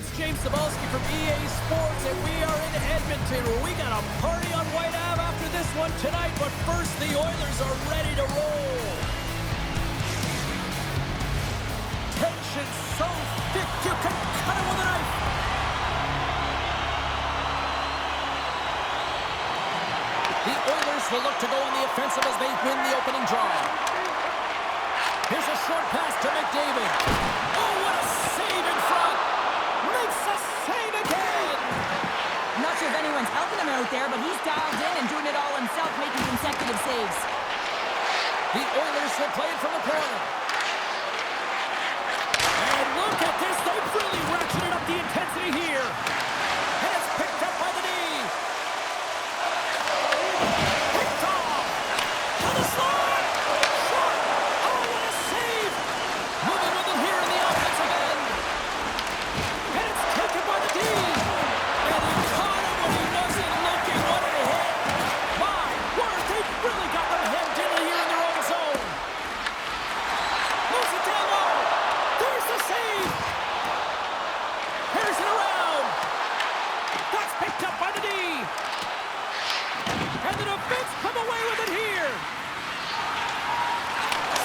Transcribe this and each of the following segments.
it's James Cebulski from EA Sports, and we are in Edmonton, where we got a party on White Ave after this one tonight, but first the Oilers are ready to roll. Tension so thick you can cut it with a knife. The Oilers will look to go on the offensive as they win the opening draw. Here's a short pass to McDavid. Oh, what a save in front! Makes a save again! I'm not sure if anyone's helping him out there, but he's dialed in and doing it all himself, making consecutive saves. The Oilers will play it from the corner. And look at this, they've really ratcheted up the intensity here. And it's picked up by the knee. Picked off. To the slot. Shot. Oh, what a save. Moving with it here in the offensive end. And it's taken by the D. And he caught him when he wasn't looking. What a hit. My word, they've really got them hemmed in here in their own zone. Moves it down low. There's the save. Here's it around. That's picked up by the D. And the defense come away with it here.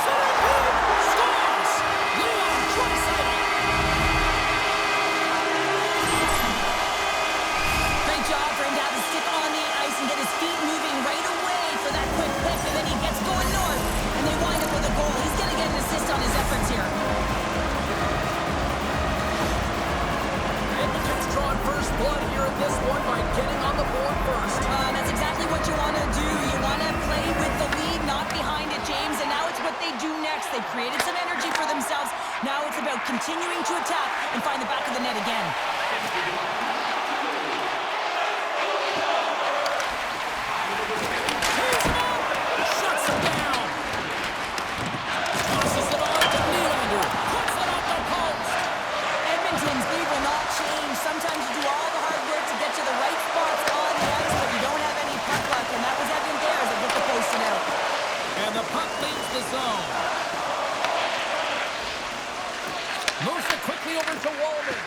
Center pin. Scores. Leon Draisaitl. Great job for him to have his stick on the ice and get his feet moving right away for that quick pick, and then he gets going north, and they wind up with a goal. He's going to get an assist on his efforts here. Edmonton's drawing first blood here in this one by getting on the board first. That's exactly what you want to do. You want to play with the lead, not behind it, James, and now it's what they do next. They've created some energy for themselves. Now it's about continuing to attack and find the back of the net again. Shuts him down. Tosses it on to Nylander. Puts it off the post. Edmonton's lead will not change. Sometimes you do all the hard work to get to the right spots on the ice, but you don't have any puck luck, and that was evident there as it hit the post and out. And the puck leaves the zone. Moves it quickly over to Walden.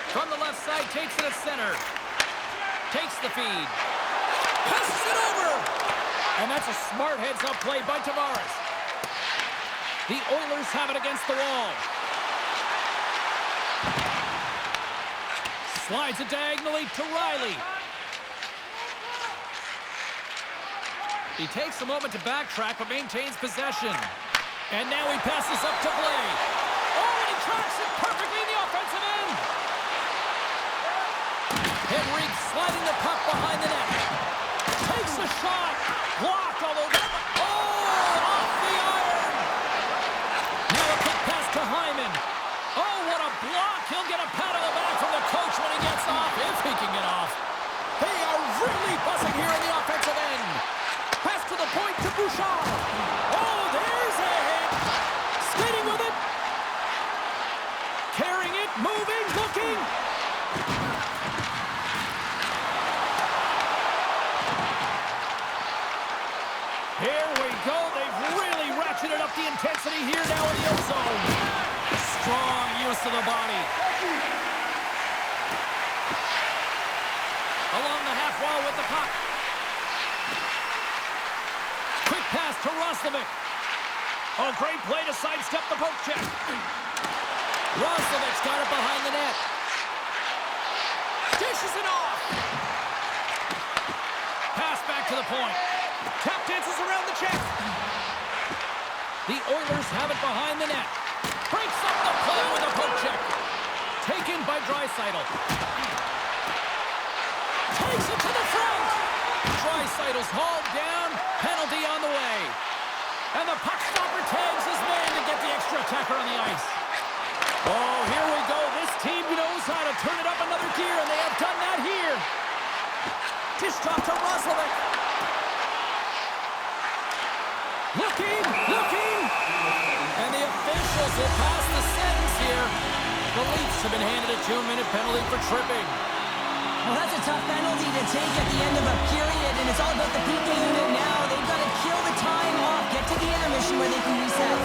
From the left side, takes it at center. Takes the feed. Passes it over. And that's a smart heads-up play by Tavares. The Oilers have it against the wall. Slides it diagonally to Riley. He takes a moment to backtrack, but maintains possession. And now he passes up to Blake. Oh, and he tracks it perfectly in the offensive end. Henrique sliding the puck behind the net. Takes a shot. Blocked, although that... Oh, off the iron. Now a quick pass to Hyman. Oh, what a block. He'll get a pat on the back from the coach when he gets off, if he can get off. They are really buzzing here in the offensive end. Pass to the point to Bouchard. Oh, there's a hit. Skating with it. Carrying it, moving, looking. Here we go. They've really ratcheted up the intensity here now in the O-zone. Strong use of the body. Along the half wall with the puck. Quick pass to Roslovic. Oh, great play to sidestep the poke check. Roslovic's got it behind the net. Dishes it off. Pass back to the point. Tap dances around the check. The Oilers have it behind the net. Breaks up the play with a poke check. Taken by Draisaitl. Takes it to the front. Draisaitl's hauled down. Penalty on the way. And the puck stopper tags his man to get the extra attacker on the ice. Oh, here we go. This team knows how to turn it up another gear, and they have done that here. Dish drop to Roslovic. Looking. And the officials will pass the sentence here. The Leafs have been handed a 2-minute penalty for tripping. Well, that's a tough penalty to take at the end of a period, and it's all about the PK unit now. They've got to kill the time off, get to the intermission where they can reset.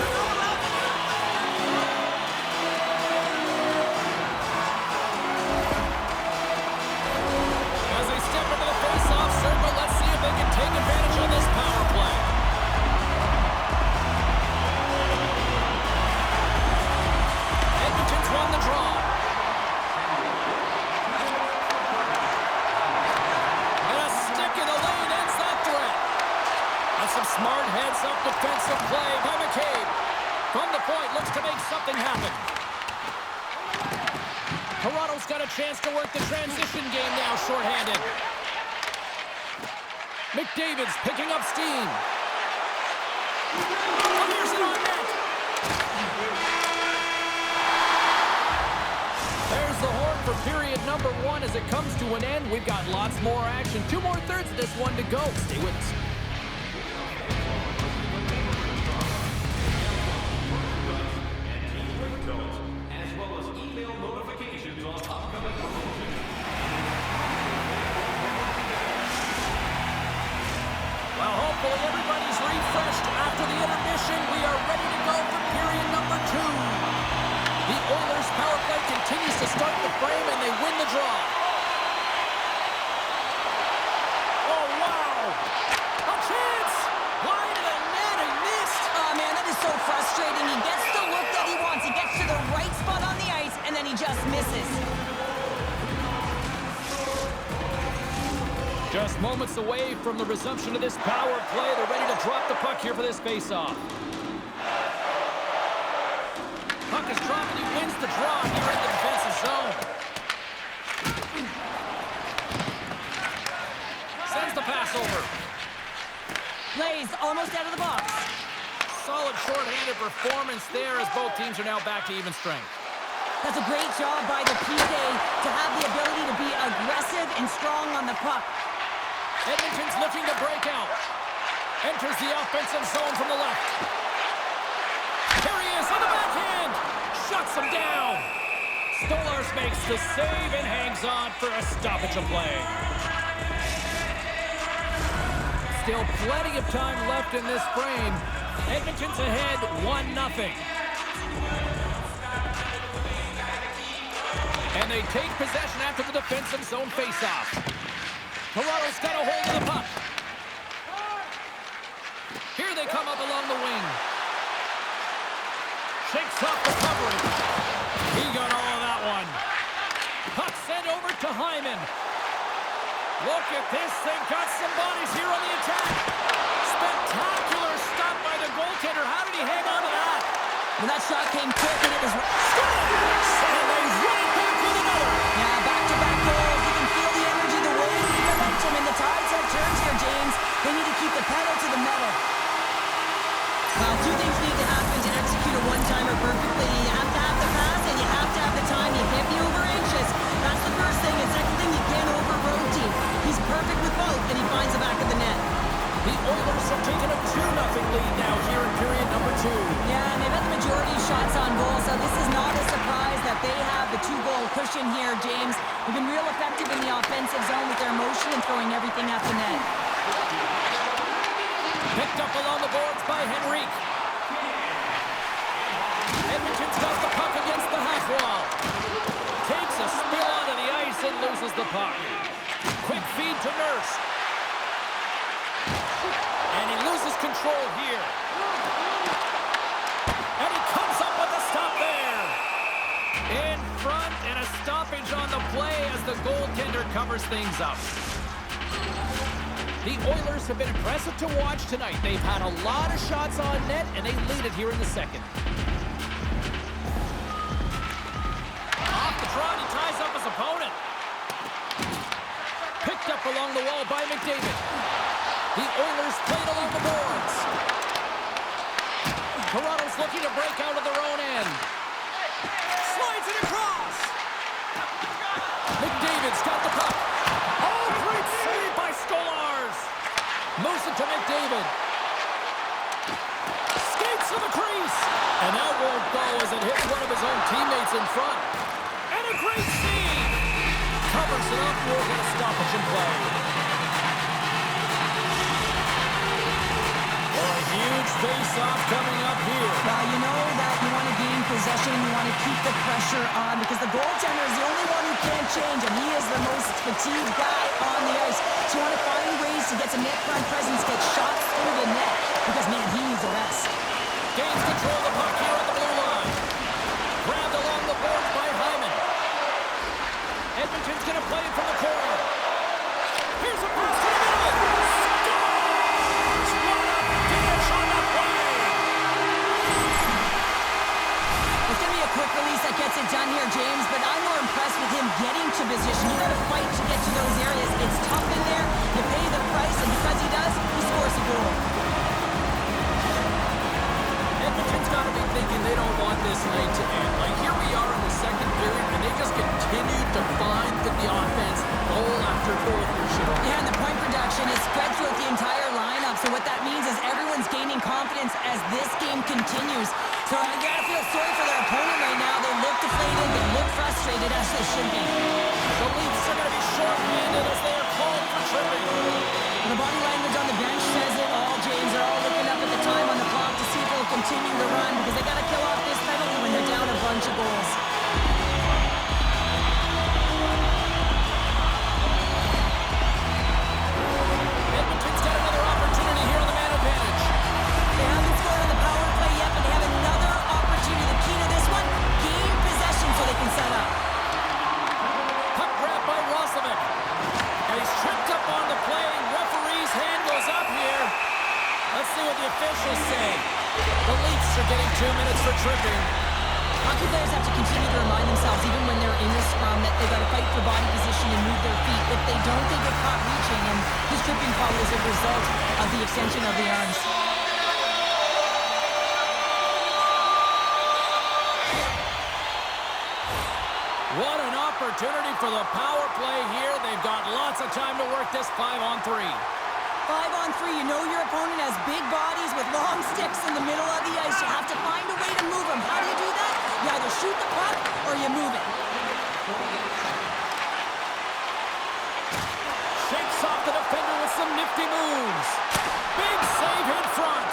Top defensive play by McCabe. From the point, looks to make something happen. Toronto's got a chance to work the transition game now, shorthanded. McDavid's picking up steam. Fires it on net. There's the horn for period number 1 as it comes to an end. We've got lots more action. 2 more thirds of this one to go. Stay with us. Hopefully everybody's refreshed after the intermission. We are ready to go for period number 2. The Oilers' power play continues to start the frame, and they win the draw. Oh, wow! A chance! Wide of the net, he missed! Oh, man, that is so frustrating. He gets the look that he wants. He gets to the right spot on the ice, and then he just misses. Just moments away from the resumption of this power play. They're ready to drop the puck here for this face-off. Puck is dropped, and he wins the draw here in the defensive zone. Sends the pass over. Blaze almost out of the box. Solid short-handed performance there as both teams are now back to even strength. That's a great job by the PK to have the ability to be aggressive and strong on the puck. Edmonton's looking to break out. Enters the offensive zone from the left. Here he is on the backhand. Shuts him down. Stolarz makes the save and hangs on for a stoppage of play. Still plenty of time left in this frame. Edmonton's ahead 1-0. And they take possession after the defensive zone faceoff. Toronto's got a hold of the puck. Here they come up along the wing. Shakes off the covering. He got all of that one. Puck sent over to Hyman. Look at this thing. Got some bodies here on the attack. Spectacular stop by the goaltender. How did he hang on to that? When that shot came quick and it was... And they run it back with another. Yeah, back-to-back goals. You can feel the energy, the wave, the momentum, and the tides have turned here, James. They need to keep the pedal to the metal. Well, 2 things need to happen to execute a one-timer perfectly. You have to have the pass, and you have to have the time. You can't be over-anxious. That's the first thing. And second thing, you can't over-rotate. He's perfect with both, and he finds the back of the net. The Oilers have taken a 2-0 lead now here in period number 2. Yeah, and they've had the majority of shots on goal, so this is not a surprise that they have the 2-goal cushion here, James. They've been real effective in the offensive zone with their motion and throwing everything at the net. Picked up along the boards by Henrique. Edmonton's got the puck against the half wall. Takes a spill onto the ice and loses the puck. Quick feed to Nurse. And he loses control here. And he comes up with a stop there. In front and a stoppage on the play as the goaltender covers things up. The Oilers have been impressive to watch tonight. They've had a lot of shots on net, and they lead it here in the second. Off the draw, he ties up his opponent. Picked up along the wall by McDavid. The Oilers played along the boards. Toronto's looking to break out of their own end. Slides it across. McDavid's got the puck. Oh, great save by Stolarz. Moves it to McDavid. Skates to the crease. And that won't go as it hits one of his own teammates in front. And a great save. Covers it up. We'll get a stoppage in play. A huge face-off coming up here. Well, you know that you want to gain possession, you want to keep the pressure on, because the goaltender is the only one who can't change, and he is the most fatigued guy on the ice. So you want to find ways to get some net front presence, get shots through the net, because, man, he needs a rest. Gains control of the puck here on the blue line. Grabbed along the boards by Hyman. Edmonton's going to play it from the corner. Here's a pass to the middle. Scores! What a dish on the they're going through, Chel. Yeah, and the point production is spread throughout the entire lineup. So what that means is everyone's gaining confidence as this game continues. So I gotta feel sorry for their opponent right now. They look deflated, they look frustrated, as they should be. The Leafs are going to be short-handed as they are called for tripping. And the body language on the bench says it all, James. They're all looking up at the time on the clock to see if they'll continue to run because they gotta kill off this penalty when they're down a bunch of goals. Edmonton's got another opportunity here on the man advantage. They haven't scored on the power play yet, but they have another opportunity. The key to this one, gain possession so they can set up. Puck grabbed by Roslovic. And he's tripped up on the play. Referee's hand goes up here. Let's see what the officials say. The Leafs are getting 2 minutes for tripping. Hockey players have to continue to remind themselves, even when they're in the scrum, that they've got to fight for body position and move their feet. If they don't, they get caught reaching, and this tripping call is a result of the extension of the arms. What an opportunity for the power play here. They've got lots of time to work this 5-on-3. 5-on-3, you know your opponent has big bodies with long sticks in the middle of the ice. You have to find a way to move them. How do you do that? You either shoot the puck or you move it. Shakes off the defender with some nifty moves. Big save in front.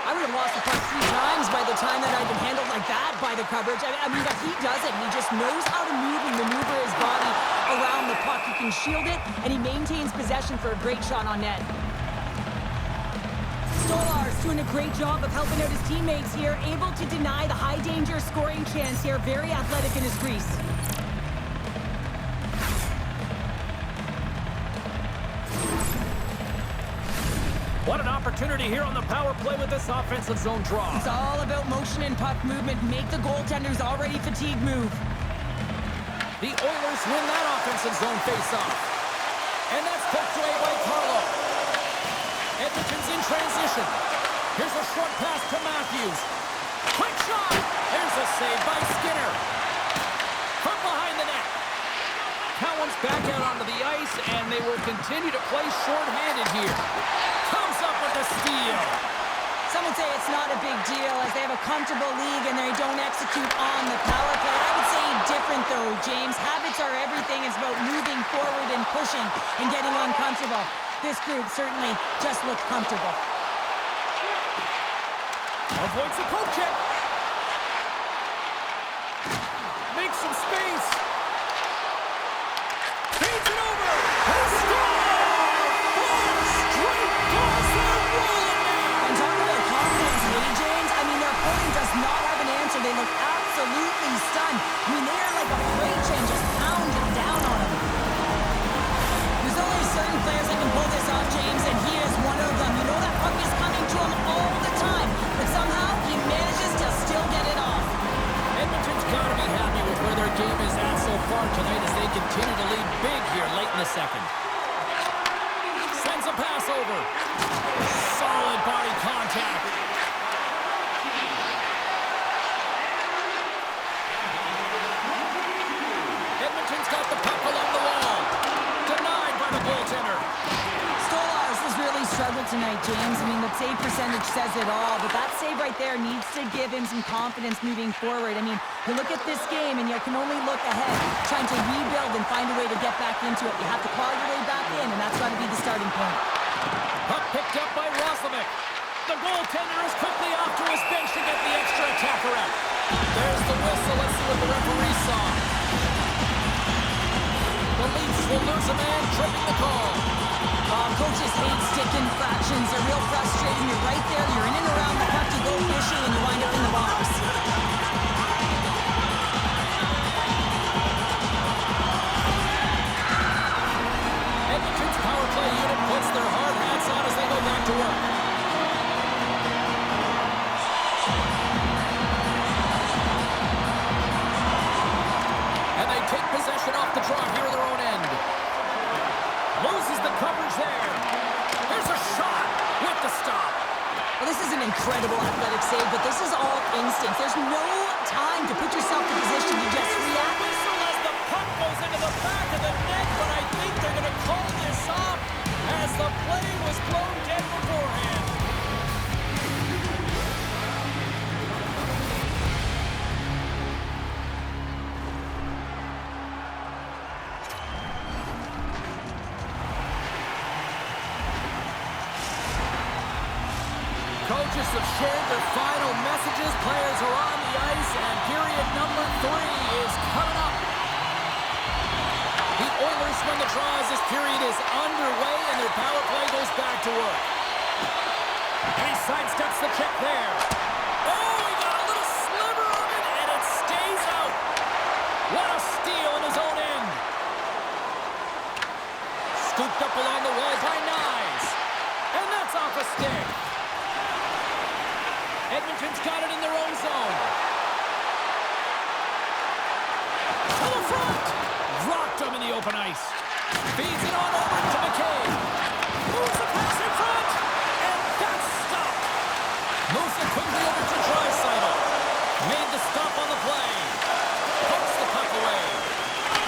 I would have lost the puck 3 times by the time that I'd been handled like that by the coverage. I mean, but he does it. He just knows how to move and maneuver his body around the puck. He can shield it, and he maintains possession for a great shot on net. Stolar's doing a great job of helping out his teammates here, able to deny the high-danger scoring chance here. Very athletic in his crease. What an opportunity here on the power play with this offensive zone draw. It's all about motion and puck movement. Make the goaltender's already fatigued move. The Oilers win that offensive zone face-off. And that's poked away by Carlo. Edmonton's in transition. Here's a short pass to Matthews. Quick shot! There's a save by Skinner. From behind the net. Cowan's back out onto the ice, and they will continue to play short-handed here. Comes up with a steal. Some would say it's not a big deal as they have a comfortable league and they don't execute on the power play. I would say different though, James. Habits are everything. It's about moving forward and pushing and getting uncomfortable. This group certainly just looks comfortable. Avoids the poke check. Makes some space. Feeds it over. Does not have an answer. They look absolutely stunned. I mean, they are like a freight train just pounding down on them. There's only certain players that can pull this off, James, and he is one of them. You know that puck is coming to him all the time, but somehow he manages to still get it off. Edmonton's got to be happy with where their game is at so far tonight as they continue to lead big here late in the second. Sends a pass over. Solid body contact. Edmonton's got the puck along the wall. Denied by the goaltender. Stolarz has really struggled tonight, James. I mean, the save percentage says it all, but that save right there needs to give him some confidence moving forward. I mean, you look at this game and you can only look ahead, trying to rebuild and find a way to get back into it. You have to claw your way back in, and that's got to be the starting point. Puck picked up by Roslovic. The goaltender is quickly off to his bench to get the extra attacker out. There's the whistle. Let's see what the referee saw. The Leafs will lose a man, tripping the call. Coaches hate stick infractions. They're real frustrating. You're right there. You're in and around the puck. You go fishing, and you wind up in the box. Edmonton's power play unit puts their hard hats on as they go back to work. And they take possession off the draw here at their own end. Loses the coverage there. Here's a shot with the stop. Well, this is an incredible athletic save, but this is all instinct. There's no time to put yourself in position. You just react. Whistle as the puck goes into the back of the net, but I think they're going to call as the play was blown dead beforehand. Coaches have shared their final messages. Players are on the ice, and period number 3 is coming up. The Oilers win the draw as this period is underway, and their power play goes back to work. And he sidesteps the check there. Oh, he got a little sliver of it, and it stays out. What a steal in his own end. Scooped up along the wall by Nyes. And that's off a stick. Edmonton's got it in their own zone. To the front. Rocked him in the open ice. Feeds it on over to McCabe. Moves the pass in front. And that's stopped. Moves it quickly over to Draisaitl. Made the stop on the play. Pokes the puck away.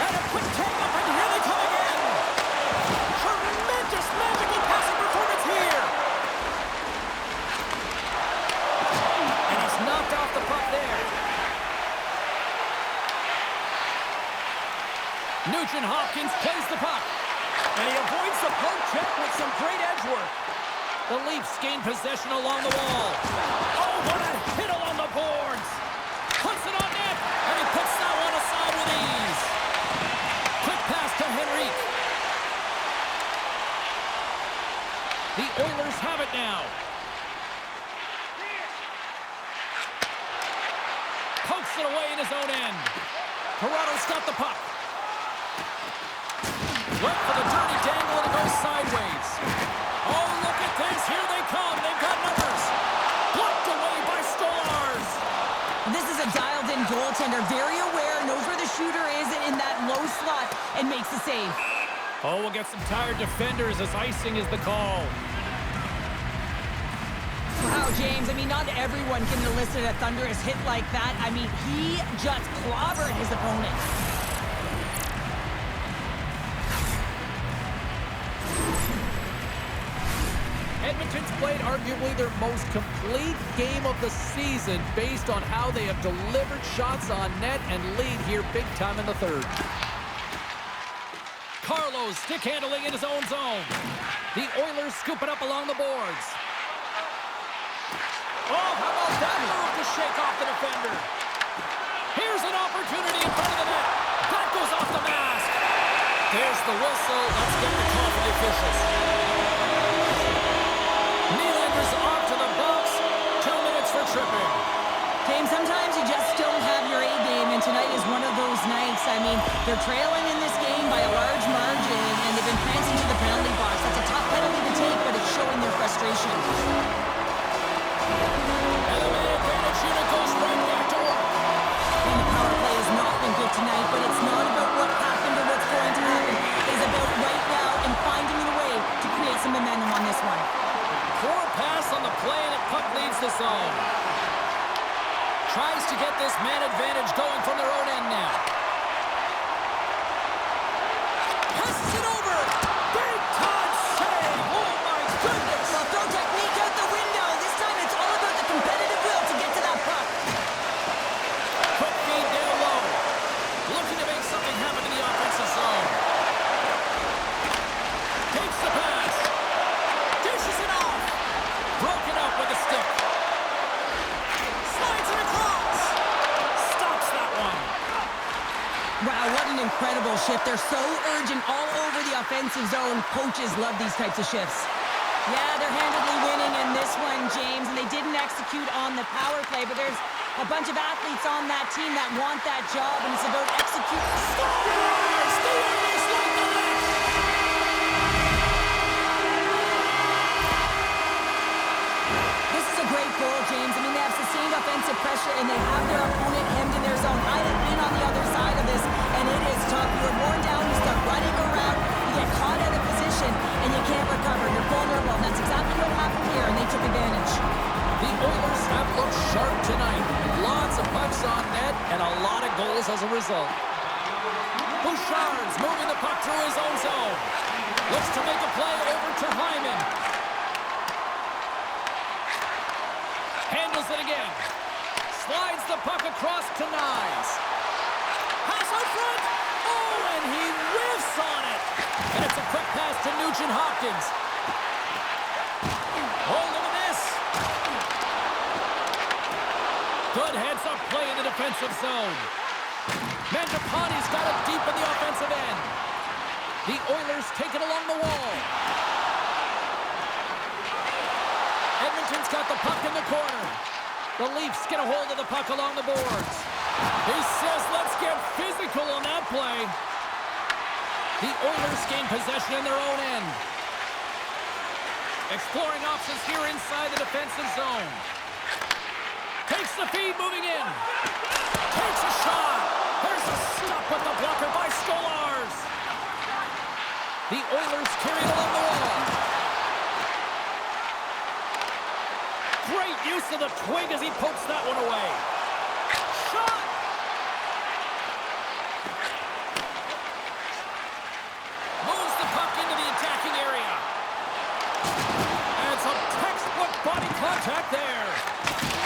And a quick take up, and here they come again. Tremendous magical passing performance here. Knocked off the puck there. Nugent Hopkins plays the puck. And he avoids the poke check with some great edge work. The Leafs gain possession along the wall. Oh, what a hit along the boards. Puts it on net, and he puts that one aside with ease. Quick pass to Henrique. The Oilers have it now. Pokes it away in his own end. Toronto's got the puck. Went for the dirty dangle, and it goes sideways. Oh, look at this. Here they come. They've got numbers. Blocked away by Stolarz. This is a dialed-in goaltender. Very aware, knows where the shooter is in that low slot, and makes the save. Oh, we'll get some tired defenders as icing is the call. Wow, James, I mean, not everyone can elicit a thunderous hit like that. I mean, he just clobbered his opponent. Edmonton's played arguably their most complete game of the season based on how they have delivered shots on net and lead here big time in the third. Carlos stick handling in his own zone. The Oilers scoop it up along the boards. Oh, how about that move to shake off the defender? Here's an opportunity in front of the net. That goes off the mask. There's the whistle. Let's get the call for the officials. Nylander's off to the box. 2 minutes for tripping. James, sometimes you just don't have your A game, and tonight is one of those nights. I mean, they're trailing in this game by a large margin, and they've been prancing to the penalty box. That's a tough penalty to take, but it's showing their frustration. And the man advantage unit goes right back to work. And the power play has not been good tonight, but it's not about what happened or what's going to happen. It is about right now and finding a way to create some momentum on this one. Poor pass on the play, and the puck leaves the zone. Tries to get this man advantage going from their own end now. Passes it over. Big time save. Oh, my goodness. Well, throw technique out the window. This time it's all about the competitive will to get to that puck. Quick feed down low. Looking to make something happen in the offensive zone. Takes the pass. Dishes it off. Broken up with a stick. Slides it across. Stops that one. Wow, what an incredible shift. They're so urgent all over the offensive zone. Coaches love these types of shifts. Yeah, they're handedly winning in this one, James, and they didn't execute on the power play, but there's a bunch of athletes on that team that want that job, and it's about executing. Stars! The Oilers like the net! This is a great goal, James. I mean, they have sustained offensive pressure, and they have their opponent hemmed in their zone. I have been on the other side of this, and it is tough. You're worn down, you start running around, you get caught out of position, and you can't recover. You're vulnerable, and that's exactly what happened here, and they took advantage. The Oilers have looked sharp tonight. Lots of pucks on net, and a lot of goals as a result. Bouchard's moving the puck through his own zone. Looks to make a play over to Hyman. Handles it again. Slides the puck across to Nyes. Pass out front. Oh, and he whiffs on it. And it's a quick pass to Nugent-Hopkins. Oh, look at this. Good heads-up play in the defensive zone. Mangiapane's got it deep in the offensive end. The Oilers take it along the wall. Edmonton's got the puck in the corner. The Leafs get a hold of the puck along the boards. He says, let's get physical on that play. The Oilers gain possession in their own end. Exploring options here inside the defensive zone. Takes the feed, moving in. Takes a shot. There's a stop with the blocker by Skolars. The Oilers carry it along the wall. Great use of the twig as he pokes that one away. Shot! Moves the puck into the attacking area. And some textbook body contact there.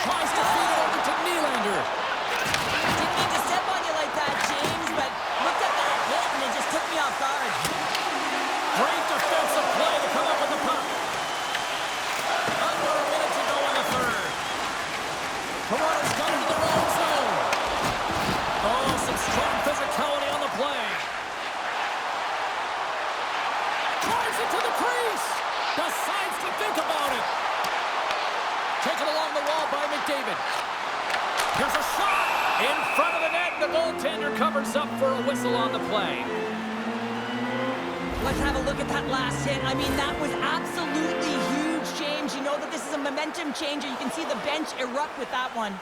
Tries to feed it over to Nylander. Didn't mean to step on you like that, James, but looked at that hit and it just took me off guard. Great defensive play to come up with the puck. Under a minute to go in the third. Toronto's got into their own zone. Oh, some strong physicality on the play. Drives it to the crease. Decides to think about it. Taken along the wall by McDavid. Here's a shot in front of the net. The goaltender covers up for a whistle on the play. Let's have a look at that last hit. I mean, that was absolutely huge, James. You know that this is a momentum changer. You can see the bench erupt with that one.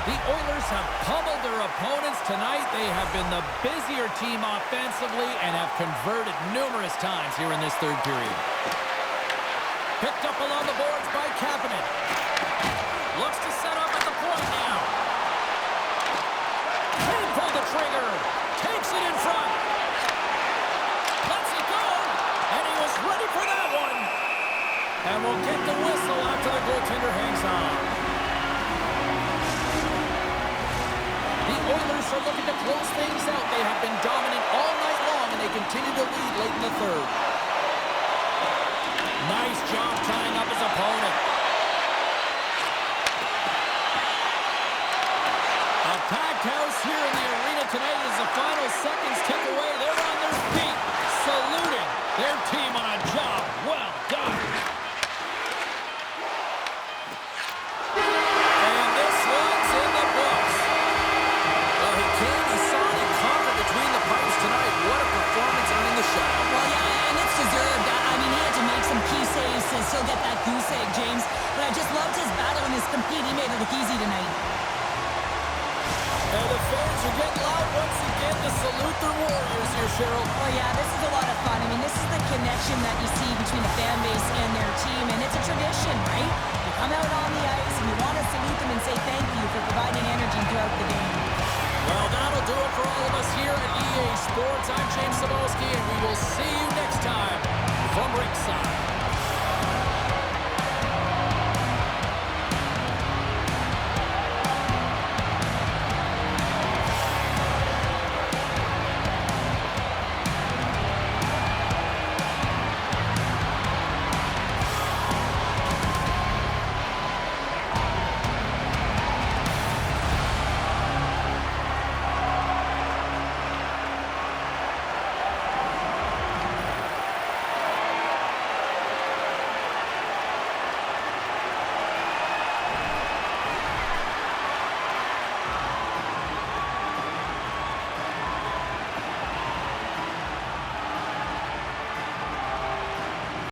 The Oilers have pummeled their opponents tonight. They have been the busier team offensively and have converted numerous times here in this third period. Picked up along the boards by Kapanen. Looks to set up at the point now. Can't pull the trigger. Takes it in front. Lets it go. And he was ready for that one. And we'll get the whistle after the goaltender hangs on. The Oilers are looking to close things out. They have been dominant all night long, and they continue to lead late in the third. Nice job tying up his opponent. A packed house here in the arena tonight as the final seconds tick away. They're on their feet, saluting their team on a job well done. And this one's in the books. Well, he came, he saw, and he conquered between the pipes tonight. What a performance earning the shutout. Well, yeah, and it's deserved. I mean, he had to make some key saves to still get that goose egg, James. But I just loved his battle and his compete. He made it look easy tonight. And the fans are getting loud once again to salute their warriors here, Cheryl. Oh, yeah, this is a lot of fun. I mean, this is the connection that you see between the fan base and their team, and it's a tradition, right? You come out on the ice, and you want to salute them and say thank you for providing energy throughout the game. Well, that'll do it for all of us here at EA Sports. I'm James Cebulski.